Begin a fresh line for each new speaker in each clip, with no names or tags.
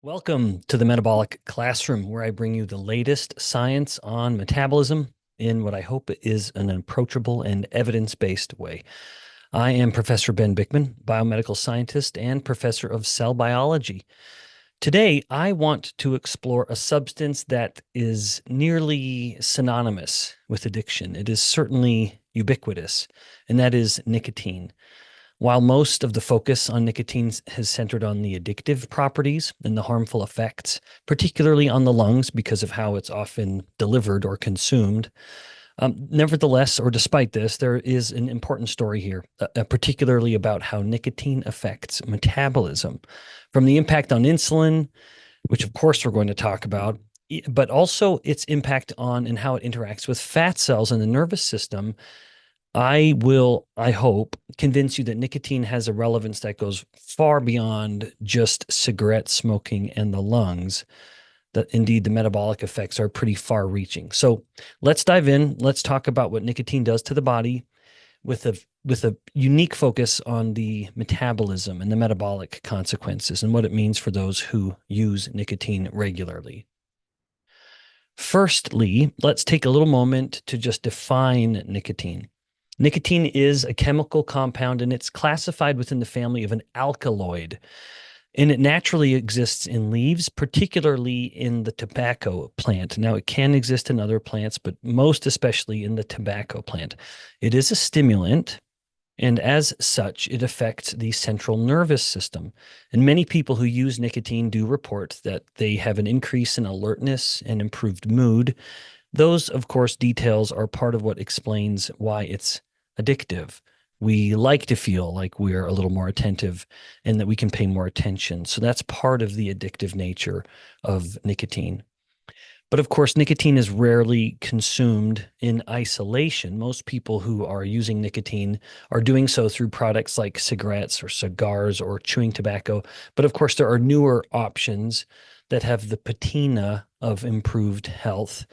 Welcome to the Metabolic Classroom, where I bring you the latest science on metabolism in what I hope is an approachable and evidence-based way. I am Professor Ben Bikman, biomedical scientist and professor of cell biology. Today, I want to explore a substance that is nearly synonymous with addiction. It is certainly ubiquitous, and that is nicotine. While most of the focus on nicotine has centered on the addictive properties and the harmful effects, particularly on the lungs because of how it's often delivered or consumed, nevertheless, or despite this, there is an important story here, particularly about how nicotine affects metabolism, from the impact on insulin, which of course we're going to talk about, but also its impact on and how it interacts with fat cells in the nervous system. I will, I hope, convince you that nicotine has a relevance that goes far beyond just cigarette smoking and the lungs, that indeed the metabolic effects are pretty far reaching. So let's dive in. Let's talk about what nicotine does to the body with a unique focus on the metabolism and the metabolic consequences and what it means for those who use nicotine regularly. Firstly, let's take a little moment to just define nicotine. Nicotine is a chemical compound, and it's classified within the family of an alkaloid. And it naturally exists in leaves, particularly in the tobacco plant. Now, it can exist in other plants, but most especially in the tobacco plant. It is a stimulant, and as such, it affects the central nervous system. And many people who use nicotine do report that they have an increase in alertness and improved mood. Those, of course, details are part of what explains why it's addictive. We like to feel like we're a little more attentive and that we can pay more attention. So that's part of the addictive nature of nicotine. But of course, nicotine is rarely consumed in isolation. Most people who are using nicotine are doing so through products like cigarettes or cigars or chewing tobacco. But of course, there are newer options that have the patina of improved health,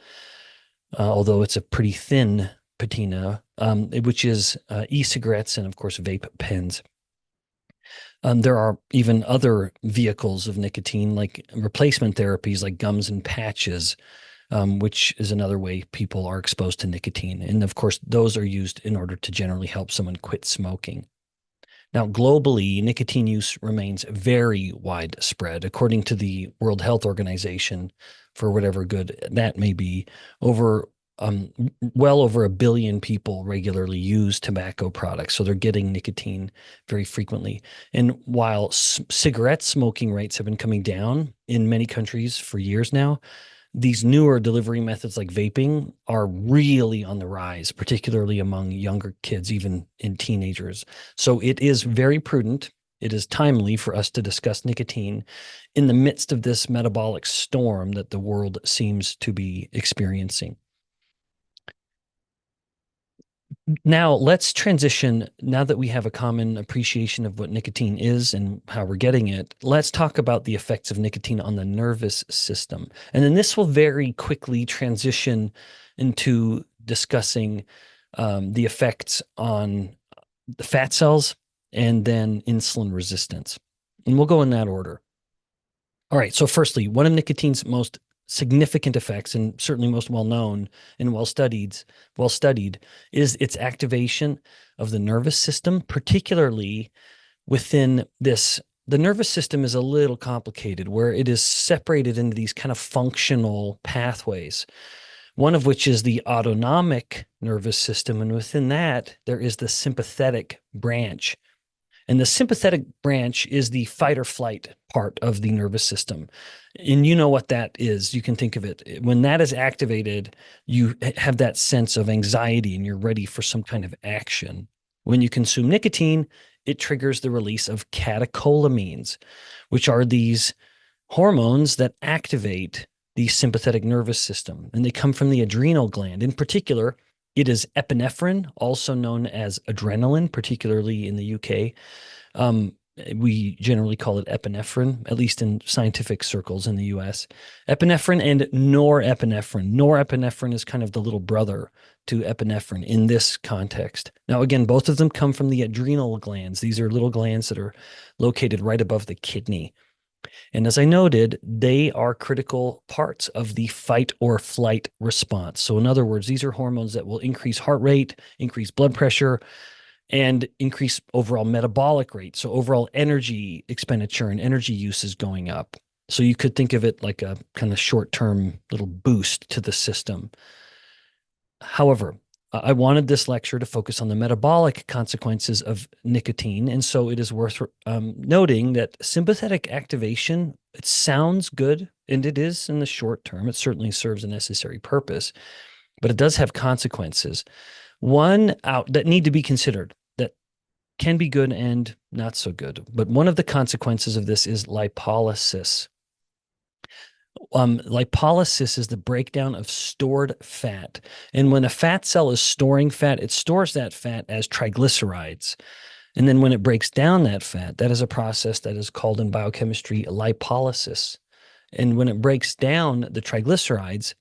although it's a pretty thin patina, which is e-cigarettes and, of course, vape pens. There are even other vehicles of nicotine, like replacement therapies like gums and patches, which is another way people are exposed to nicotine. And of course, those are used in order to generally help someone quit smoking. Now, globally, nicotine use remains very widespread. According to the World Health Organization, for whatever good that may be, well over 1 billion people regularly use tobacco products, so they're getting nicotine very frequently. And while cigarette smoking rates have been coming down in many countries for years now, these newer delivery methods like vaping are really on the rise, particularly among younger kids, even in teenagers. So it is very prudent. It is timely for us to discuss nicotine in the midst of this metabolic storm that the world seems to be experiencing. Now, let's transition. Now that we have a common appreciation of what nicotine is and how we're getting it, let's talk about the effects of nicotine on the nervous system. And then this will very quickly transition into discussing the effects on the fat cells and then insulin resistance. And we'll go in that order. All right. So firstly, one of nicotine's most significant effects, and certainly most well-known and well-studied, is its activation of the nervous system, particularly within this. The nervous system is a little complicated, where it is separated into these kind of functional pathways, one of which is the autonomic nervous system. And within that, there is the sympathetic branch. And the sympathetic branch is the fight or flight part of the nervous system. And you know what that is. You can think of it. When that is activated, you have that sense of anxiety and you're ready for some kind of action. When you consume nicotine, it triggers the release of catecholamines, which are these hormones that activate the sympathetic nervous system. And they come from the adrenal gland. In particular, it is epinephrine, also known as adrenaline, particularly in the UK. We generally call it epinephrine, at least in scientific circles in the US. Epinephrine and norepinephrine. Norepinephrine is kind of the little brother to epinephrine in this context. Now, again, both of them come from the adrenal glands. These are little glands that are located right above the kidney. And as I noted, they are critical parts of the fight or flight response. So, in other words, these are hormones that will increase heart rate, increase blood pressure, and increase overall metabolic rate. So, overall energy expenditure and energy use is going up. So, you could think of it like a kind of short term little boost to the system. However, I wanted this lecture to focus on the metabolic consequences of nicotine. And so it is worth noting that sympathetic activation, it sounds good, and it is in the short term. It certainly serves a necessary purpose, but it does have consequences. One out that need to be considered that can be good and not so good. But one of the consequences of this is lipolysis. Lipolysis is the breakdown of stored fat. And when a fat cell is storing fat, it stores that fat as triglycerides. And then when it breaks down that fat, that is a process that is called in biochemistry lipolysis. And when it breaks down the triglycerides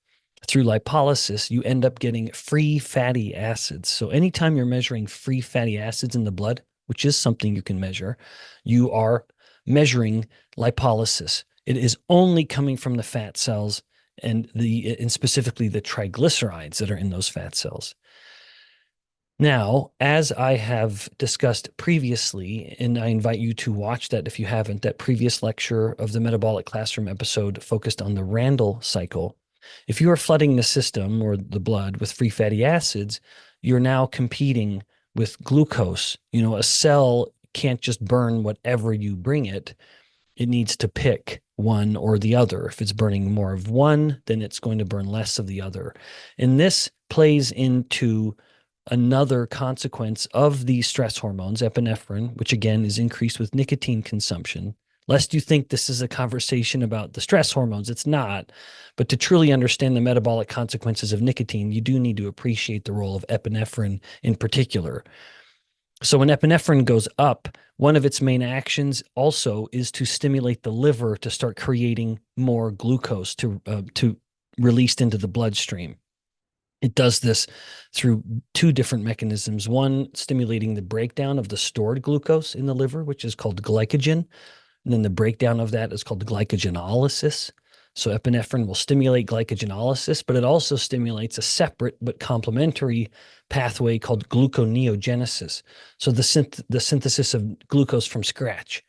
through lipolysis, you end up getting free fatty acids. So anytime you're measuring free fatty acids in the blood, which is something you can measure, you are measuring lipolysis. It is only coming from the fat cells and specifically the triglycerides that are in those fat cells. Now, as I have discussed previously, and I invite you to watch that if you haven't, that previous lecture of the Metabolic Classroom episode focused on the Randle cycle. If you are flooding the system or the blood with free fatty acids, you're now competing with glucose. A cell can't just burn whatever you bring it. It needs to pick one or the other. If it's burning more of one, then it's going to burn less of the other. And this plays into another consequence of the stress hormones, epinephrine, which again is increased with nicotine consumption. Lest you think this is a conversation about the stress hormones, it's not. But to truly understand the metabolic consequences of nicotine, you do need to appreciate the role of epinephrine in particular. So when epinephrine goes up, one of its main actions also is to stimulate the liver to start creating more glucose to released into the bloodstream. It does this through two different mechanisms. One, stimulating the breakdown of the stored glucose in the liver, which is called glycogen. And then the breakdown of that is called glycogenolysis. So epinephrine will stimulate glycogenolysis, but it also stimulates a separate but complementary pathway called gluconeogenesis. So the synthesis of glucose from scratch.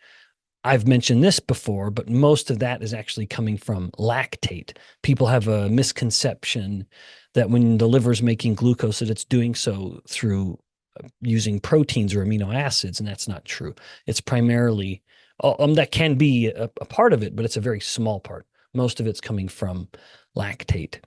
I've mentioned this before, but most of that is actually coming from lactate. People have a misconception that when the liver is making glucose, that it's doing so through using proteins or amino acids, and that's not true. It's primarily, that can be a part of it, but it's a very small part. Most of it's coming from lactate.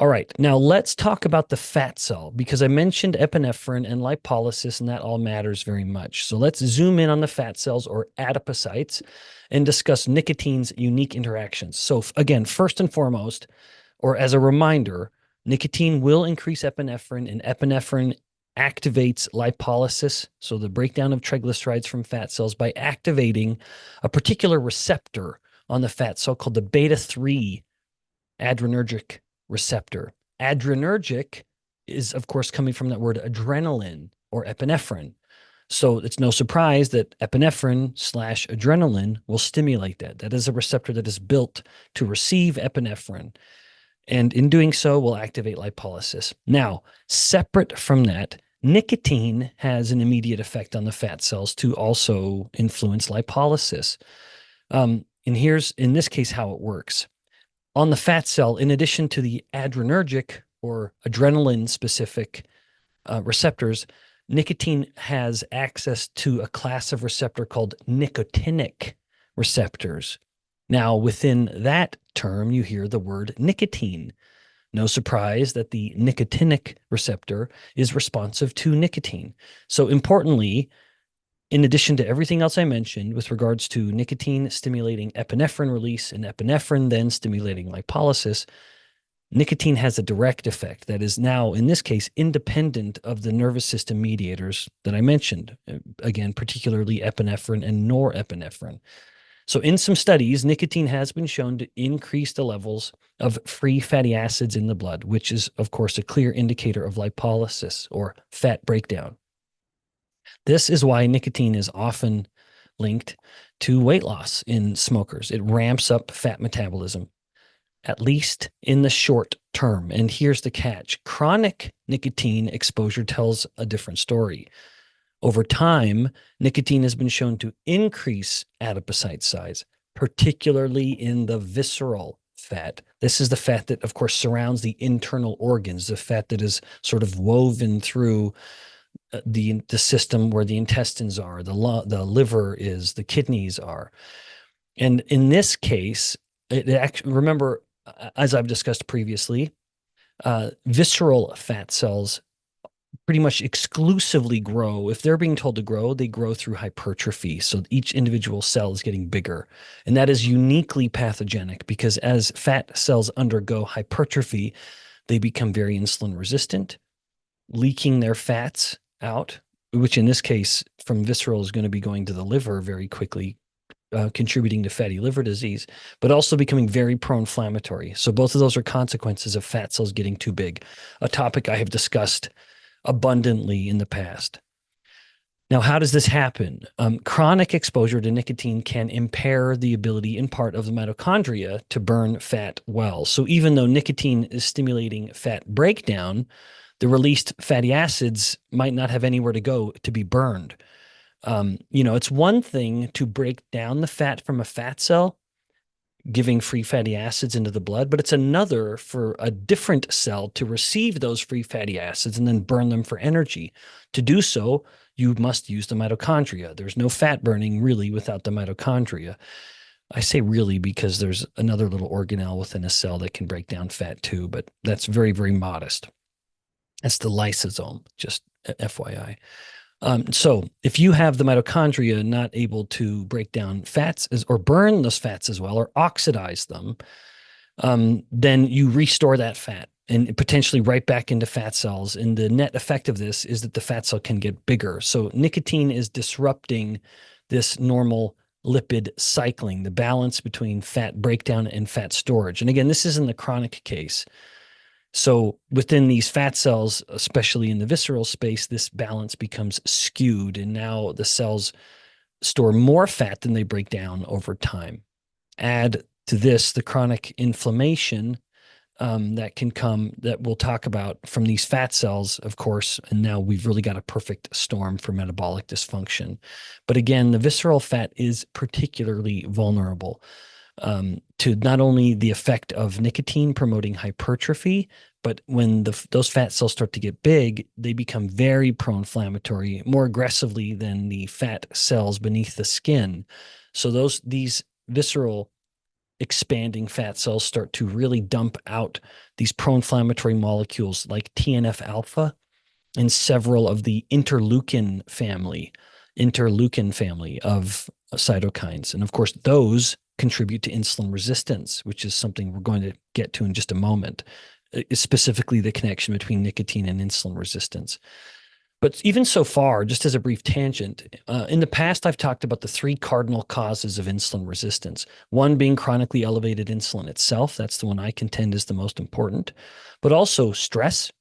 All right, now let's talk about the fat cell, because I mentioned epinephrine and lipolysis, and that all matters very much. So let's zoom in on the fat cells, or adipocytes, and discuss nicotine's unique interactions. So again, first and foremost, or as a reminder, nicotine will increase epinephrine, and epinephrine activates lipolysis, so the breakdown of triglycerides from fat cells, by activating a particular receptor on the fat cell called the beta-3 adrenergic receptor. Adrenergic is, of course, coming from that word adrenaline or epinephrine. So it's no surprise that epinephrine/adrenaline will stimulate that. That is a receptor that is built to receive epinephrine. And in doing so, will activate lipolysis. Now, separate from that, nicotine has an immediate effect on the fat cells to also influence lipolysis. And here's, in this case, how it works. On the fat cell, in addition to the adrenergic or adrenaline-specific receptors, nicotine has access to a class of receptor called nicotinic receptors. Now, within that term, you hear the word nicotine. No surprise that the nicotinic receptor is responsive to nicotine. So importantly, in addition to everything else I mentioned with regards to nicotine stimulating epinephrine release and epinephrine then stimulating lipolysis, nicotine has a direct effect that is now, in this case, independent of the nervous system mediators that I mentioned, again, particularly epinephrine and norepinephrine. So in some studies, nicotine has been shown to increase the levels of free fatty acids in the blood, which is, of course, a clear indicator of lipolysis or fat breakdown. This is why nicotine is often linked to weight loss in smokers. It ramps up fat metabolism, at least in the short term. And here's the catch. Chronic nicotine exposure tells a different story. Over time, nicotine has been shown to increase adipocyte size, particularly in the visceral fat. This is the fat that, of course, surrounds the internal organs, the fat that is sort of woven through the system where the intestines are, the liver is, the kidneys are. And in this case, remember, as I've discussed previously, visceral fat cells pretty much exclusively grow. If they're being told to grow, they grow through hypertrophy. So each individual cell is getting bigger. And that is uniquely pathogenic because as fat cells undergo hypertrophy, they become very insulin resistant, leaking their fats out, which in this case from visceral is going to be going to the liver very quickly, contributing to fatty liver disease, but also becoming very pro-inflammatory. So both of those are consequences of fat cells getting too big, a topic I have discussed abundantly in the past. Now, how does this happen? Chronic exposure to nicotine can impair the ability in part of the mitochondria to burn fat well. So even though nicotine is stimulating fat breakdown, the released fatty acids might not have anywhere to go to be burned. It's one thing to break down the fat from a fat cell, giving free fatty acids into the blood, but it's another for a different cell to receive those free fatty acids and then burn them for energy. To do so, you must use the mitochondria. There's no fat burning really without the mitochondria. I say really because there's another little organelle within a cell that can break down fat too, but that's very, very modest. That's the lysosome, just FYI. So if you have the mitochondria not able to break down fats or burn those fats as well or oxidize them, then you restore that fat and potentially right back into fat cells. And the net effect of this is that the fat cell can get bigger. So nicotine is disrupting this normal lipid cycling, the balance between fat breakdown and fat storage. And again, this is in the chronic case. So within these fat cells, especially in the visceral space, this balance becomes skewed, and now the cells store more fat than they break down over time. Add to this the chronic inflammation that can come, that we'll talk about from these fat cells, of course, and now we've really got a perfect storm for metabolic dysfunction. But again, the visceral fat is particularly vulnerable to not only the effect of nicotine promoting hypertrophy, but when those fat cells start to get big, they become very pro-inflammatory, more aggressively than the fat cells beneath the skin. So these visceral expanding fat cells start to really dump out these pro-inflammatory molecules like TNF alpha and several of the interleukin family of cytokines. And of course, those contribute to insulin resistance, which is something we're going to get to in just a moment, specifically the connection between nicotine and insulin resistance. But even so far, just as a brief tangent, in the past, I've talked about the three cardinal causes of insulin resistance, one being chronically elevated insulin itself. That's the one I contend is the most important, but also stress.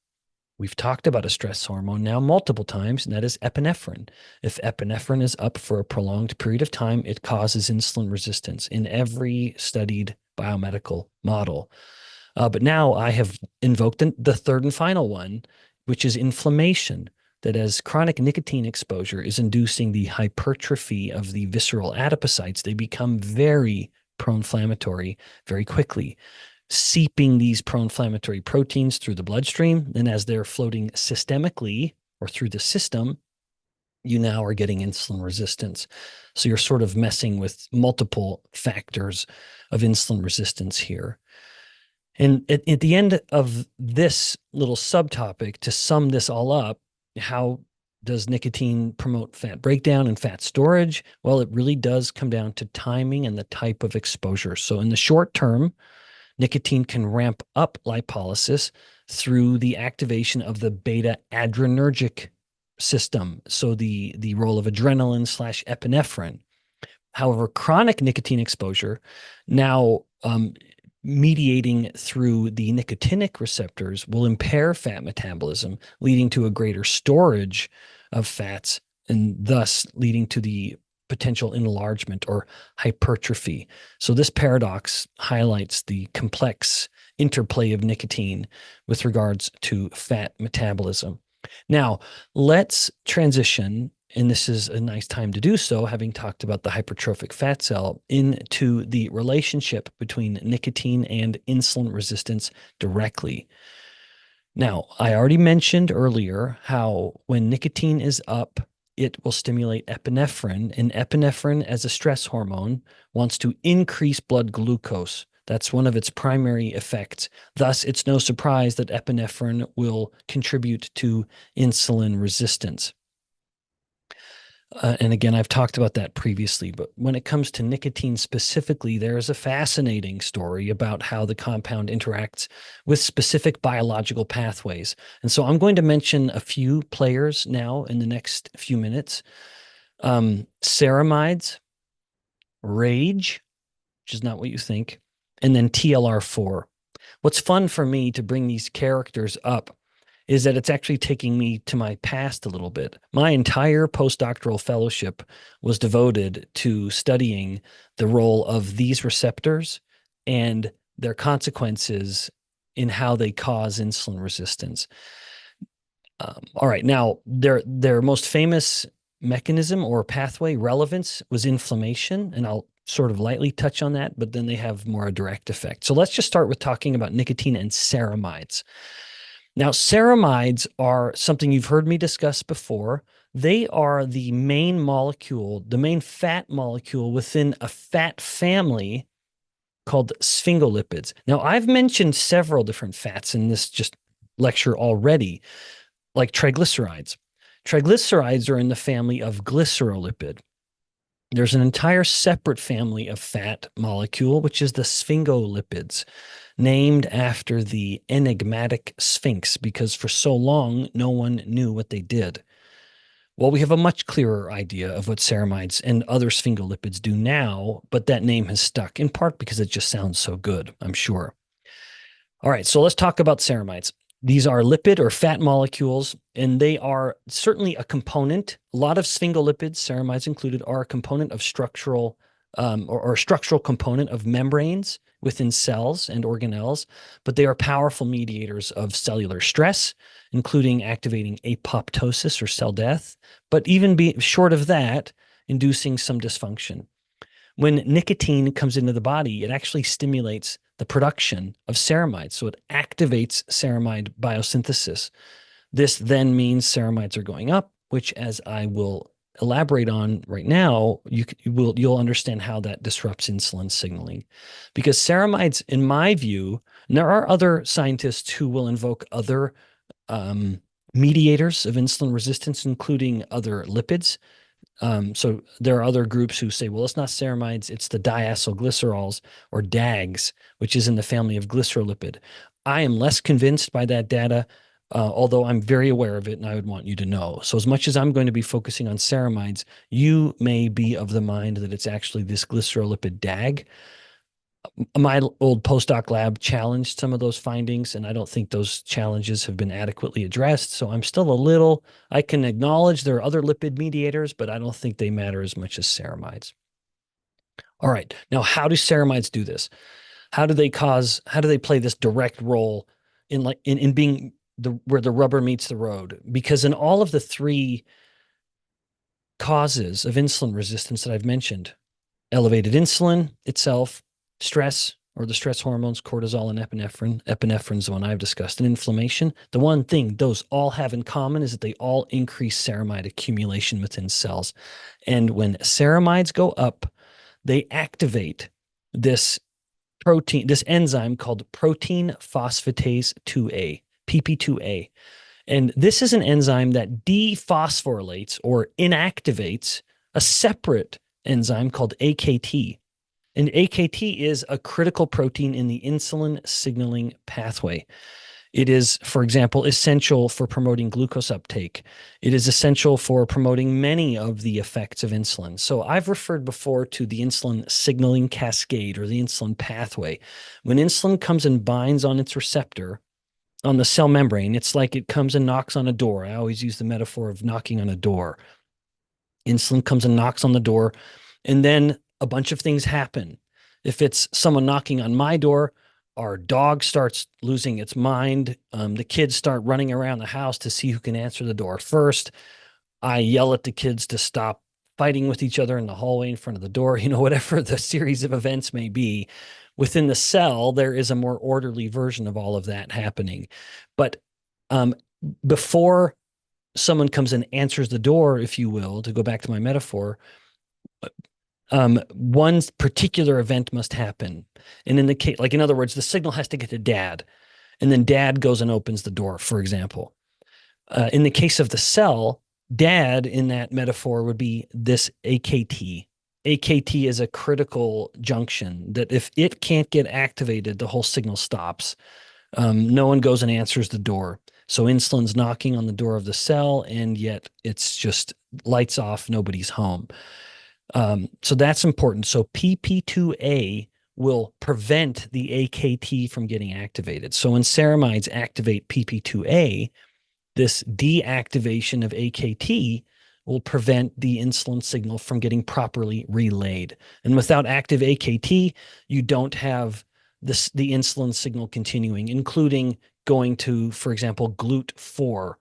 We've talked about a stress hormone now multiple times, and that is epinephrine. If epinephrine is up for a prolonged period of time, it causes insulin resistance in every studied biomedical model. But now I have invoked the third and final one, which is inflammation. That as chronic nicotine exposure is inducing the hypertrophy of the visceral adipocytes, they become very pro-inflammatory very quickly, seeping these pro-inflammatory proteins through the bloodstream. And as they're floating systemically or through the system, you now are getting insulin resistance. So you're sort of messing with multiple factors of insulin resistance here. And at the end of this little subtopic, to sum this all up, how does nicotine promote fat breakdown and fat storage? Well, it really does come down to timing and the type of exposure. So in the short term, nicotine can ramp up lipolysis through the activation of the beta adrenergic system. So the role of adrenaline / epinephrine. However, chronic nicotine exposure now mediating through the nicotinic receptors will impair fat metabolism, leading to a greater storage of fats and thus leading to the potential enlargement or hypertrophy. So this paradox highlights the complex interplay of nicotine with regards to fat metabolism. Now, let's transition, and this is a nice time to do so, having talked about the hypertrophic fat cell, into the relationship between nicotine and insulin resistance directly. Now, I already mentioned earlier how when nicotine is up, it will stimulate epinephrine, and epinephrine, as a stress hormone, wants to increase blood glucose. That's one of its primary effects. Thus, it's no surprise that epinephrine will contribute to insulin resistance. And again, I've talked about that previously, but when it comes to nicotine specifically, there is a fascinating story about how the compound interacts with specific biological pathways. And so I'm going to mention a few players now in the next few minutes. Ceramides, rage, which is not what you think, and then TLR4. What's fun for me to bring these characters up is that it's actually taking me to my past a little bit. My entire postdoctoral fellowship was devoted to studying the role of these receptors and their consequences in how they cause insulin resistance. All right, now their most famous mechanism or pathway relevance was inflammation, and I'll sort of lightly touch on that, but then they have more a direct effect. So let's just start with talking about nicotine and ceramides. Now, ceramides are something you've heard me discuss before. They are the main molecule, the main fat molecule within a fat family called sphingolipids. Now, I've mentioned several different fats in this just lecture already, like triglycerides. Triglycerides are in the family of glycerolipid. There's an entire separate family of fat molecule, which is the sphingolipids, named after the enigmatic Sphinx, because for so long, no one knew what they did. Well, we have a much clearer idea of what ceramides and other sphingolipids do now, but that name has stuck, in part because it just sounds so good, I'm sure. All right, so let's talk about ceramides. These are lipid or fat molecules, and they are certainly a component. A lot of sphingolipids, ceramides included, are a component of structural or structural component of membranes within cells and organelles, but they are powerful mediators of cellular stress, including activating apoptosis or cell death, but even short of that, inducing some dysfunction. When nicotine comes into the body, it actually stimulates the production of ceramides. So it activates ceramide biosynthesis. This then means ceramides are going up, which, as I will elaborate on right now, you'll understand how that disrupts insulin signaling. Because ceramides, in my view, and there are other scientists who will invoke other mediators of insulin resistance, including other lipids. So there are other groups who say, well, it's not ceramides, it's the diacylglycerols or DAGs, which is in the family of glycerolipid. I am less convinced by that data, although I'm very aware of it and I would want you to know. So as much as I'm going to be focusing on ceramides, you may be of the mind that it's actually this glycerolipid DAG. My old postdoc lab challenged some of those findings, and I don't think those challenges have been adequately addressed. So I'm still I can acknowledge there are other lipid mediators, but I don't think they matter as much as ceramides. All right. Now, how do ceramides do this? How do they play this direct role in being where the rubber meets the road? Because in all of the three causes of insulin resistance that I've mentioned, elevated insulin itself, stress or the stress hormones, cortisol and epinephrine. Epinephrine is the one I've discussed. And inflammation, the one thing those all have in common is that they all increase ceramide accumulation within cells. And when ceramides go up, they activate this enzyme called protein phosphatase 2A, PP2A. And this is an enzyme that dephosphorylates or inactivates a separate enzyme called AKT. And AKT is a critical protein in the insulin signaling pathway. It is, for example, essential for promoting glucose uptake. It is essential for promoting many of the effects of insulin. So I've referred before to the insulin signaling cascade or the insulin pathway. When insulin comes and binds on its receptor on the cell membrane, it's like it comes and knocks on a door. I always use the metaphor of knocking on a door. Insulin comes and knocks on the door, and then a bunch of things happen. If it's someone knocking on my door, our dog starts losing its mind. The kids start running around the house to see who can answer the door first. I yell at the kids to stop fighting with each other in the hallway in front of the door, whatever the series of events may be. Within the cell, there is a more orderly version of all of that happening. But before someone comes and answers the door, if you will, to go back to my metaphor, one particular event must happen. And in the case, like in other words, the signal has to get to dad, and then dad goes and opens the door, for example. In the case of the cell, dad in that metaphor would be this AKT. AKT is a critical junction that if it can't get activated, the whole signal stops. No one goes and answers the door. So insulin's knocking on the door of the cell, and yet it's just lights off, nobody's home. So that's important. So PP2A will prevent the AKT from getting activated. So when ceramides activate PP2A, this deactivation of AKT will prevent the insulin signal from getting properly relayed. And without active AKT, you don't have the insulin signal continuing, including going to, for example, GLUT4.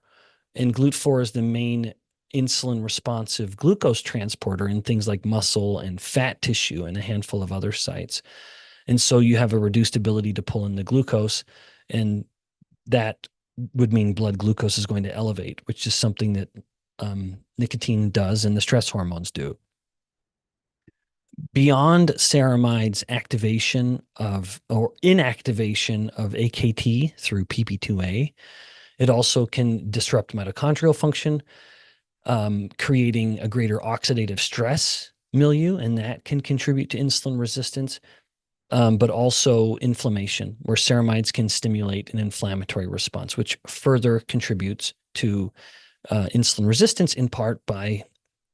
And GLUT4 is the main insulin responsive glucose transporter in things like muscle and fat tissue and a handful of other sites. And so you have a reduced ability to pull in the glucose, and that would mean blood glucose is going to elevate, which is something that nicotine does and the stress hormones do. Beyond ceramides activation of or inactivation of AKT through PP2A, it also can disrupt mitochondrial function, creating a greater oxidative stress milieu, and that can contribute to insulin resistance, but also inflammation, where ceramides can stimulate an inflammatory response, which further contributes to insulin resistance, in part by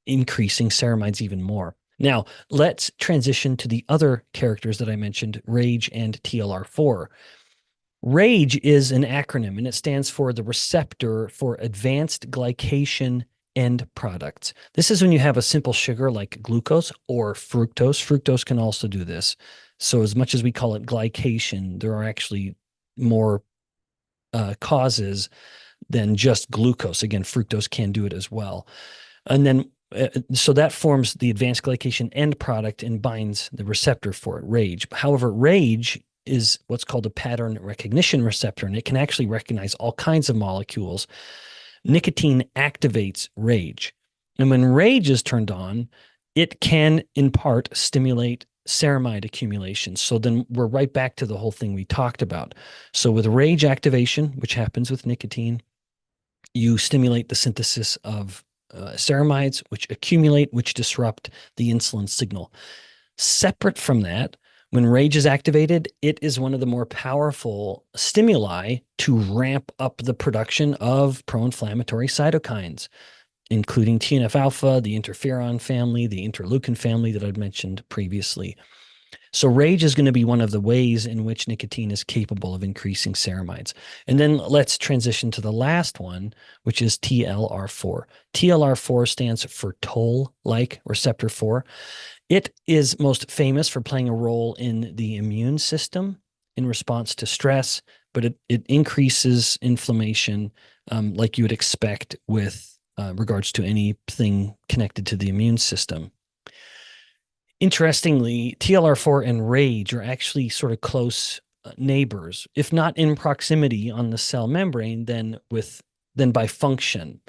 increasing ceramides even more. Now, let's transition to the other characters that I mentioned, RAGE and TLR4. RAGE is an acronym, and it stands for the receptor for advanced glycation end products. This is when you have a simple sugar like glucose or fructose. Fructose can also do this. So as much as we call it glycation, there are actually more causes than just glucose. Again, fructose can do it as well. And then, so that forms the advanced glycation end product and binds the receptor for it, RAGE. However, RAGE is what's called a pattern recognition receptor, and it can actually recognize all kinds of molecules. Nicotine activates RAGE. And when RAGE is turned on, it can, in part, stimulate ceramide accumulation. So then we're right back to the whole thing we talked about. So with RAGE activation, which happens with nicotine, you stimulate the synthesis of ceramides, which accumulate, which disrupt the insulin signal. Separate from that, when RAGE is activated, it is one of the more powerful stimuli to ramp up the production of pro-inflammatory cytokines, including TNF-alpha, the interferon family, the interleukin family that I'd mentioned previously. So RAGE is going to be one of the ways in which nicotine is capable of increasing ceramides. And then let's transition to the last one, which is TLR4. TLR4 stands for toll-like receptor 4. It is most famous for playing a role in the immune system in response to stress, but it increases inflammation like you would expect with regards to anything connected to the immune system. Interestingly, TLR4 and RAGE are actually sort of close neighbors, if not in proximity on the cell membrane, then by function.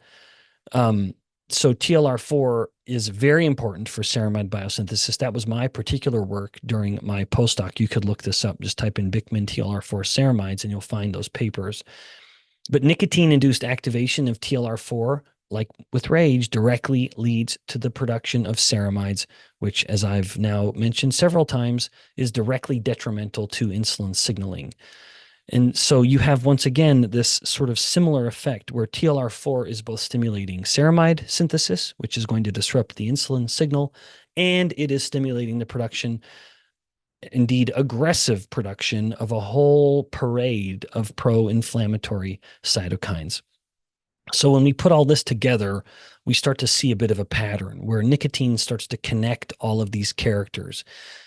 So TLR4 is very important for ceramide biosynthesis. That was my particular work during my postdoc. You could look this up. Just type in Bikman TLR4 ceramides, and you'll find those papers. But nicotine-induced activation of TLR4, like with RAGE, directly leads to the production of ceramides, which, as I've now mentioned several times, is directly detrimental to insulin signaling. And so you have, once again, this sort of similar effect where TLR4 is both stimulating ceramide synthesis, which is going to disrupt the insulin signal, and it is stimulating the production, indeed aggressive production, of a whole parade of pro-inflammatory cytokines. So when we put all this together, we start to see a bit of a pattern where nicotine starts to connect all of these characters.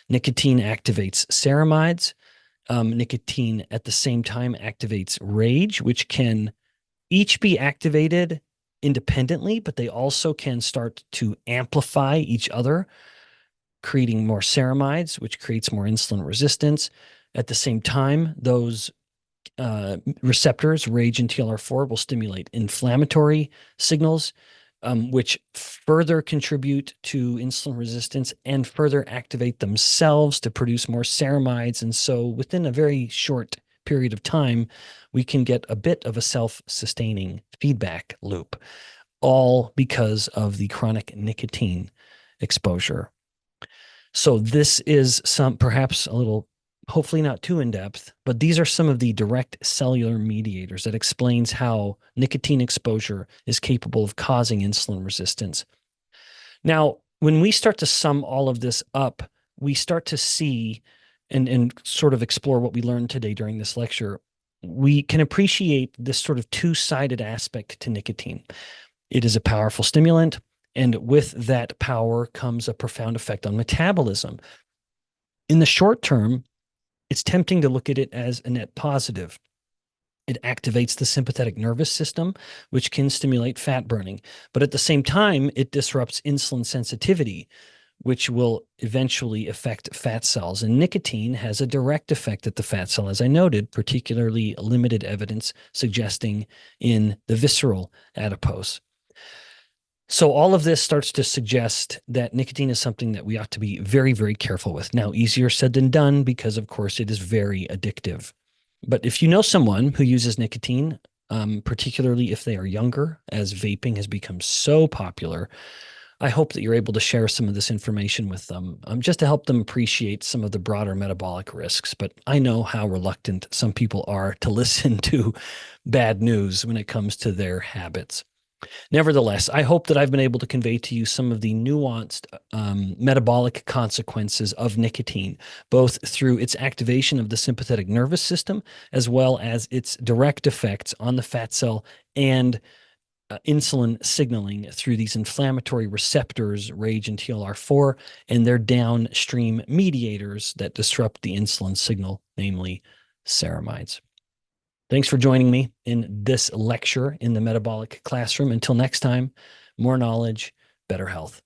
Nicotine activates ceramides. Nicotine at the same time activates rage, which can each be activated independently, but they also can start to amplify each other, creating more ceramides, which creates more insulin resistance. At the same time, those receptors, rage and TLR4, will stimulate inflammatory signals, which further contribute to insulin resistance and further activate themselves to produce more ceramides. And so within a very short period of time, we can get a bit of a self-sustaining feedback loop, all because of the chronic nicotine exposure. So this is some perhaps a little, hopefully not too in depth, but these are some of the direct cellular mediators that explains how nicotine exposure is capable of causing insulin resistance. Now, when we start to sum all of this up, we start to see and sort of explore what we learned today during this lecture. We can appreciate this sort of two-sided aspect to nicotine. It is a powerful stimulant, and with that power comes a profound effect on metabolism. In the short term, it's tempting to look at it as a net positive. It activates the sympathetic nervous system, which can stimulate fat burning. But at the same time, it disrupts insulin sensitivity, which will eventually affect fat cells. And nicotine has a direct effect at the fat cell, as I noted, particularly limited evidence suggesting in the visceral adipose. So all of this starts to suggest that nicotine is something that we ought to be very, very careful with. Now, easier said than done because, of course, it is very addictive. But if you know someone who uses nicotine, particularly if they are younger, as vaping has become so popular, I hope that you're able to share some of this information with them, just to help them appreciate some of the broader metabolic risks. But I know how reluctant some people are to listen to bad news when it comes to their habits. Nevertheless, I hope that I've been able to convey to you some of the nuanced metabolic consequences of nicotine, both through its activation of the sympathetic nervous system, as well as its direct effects on the fat cell and insulin signaling through these inflammatory receptors, RAGE and TLR4, and their downstream mediators that disrupt the insulin signal, namely ceramides. Thanks for joining me in this lecture in the Metabolic Classroom. Until next time, more knowledge, better health.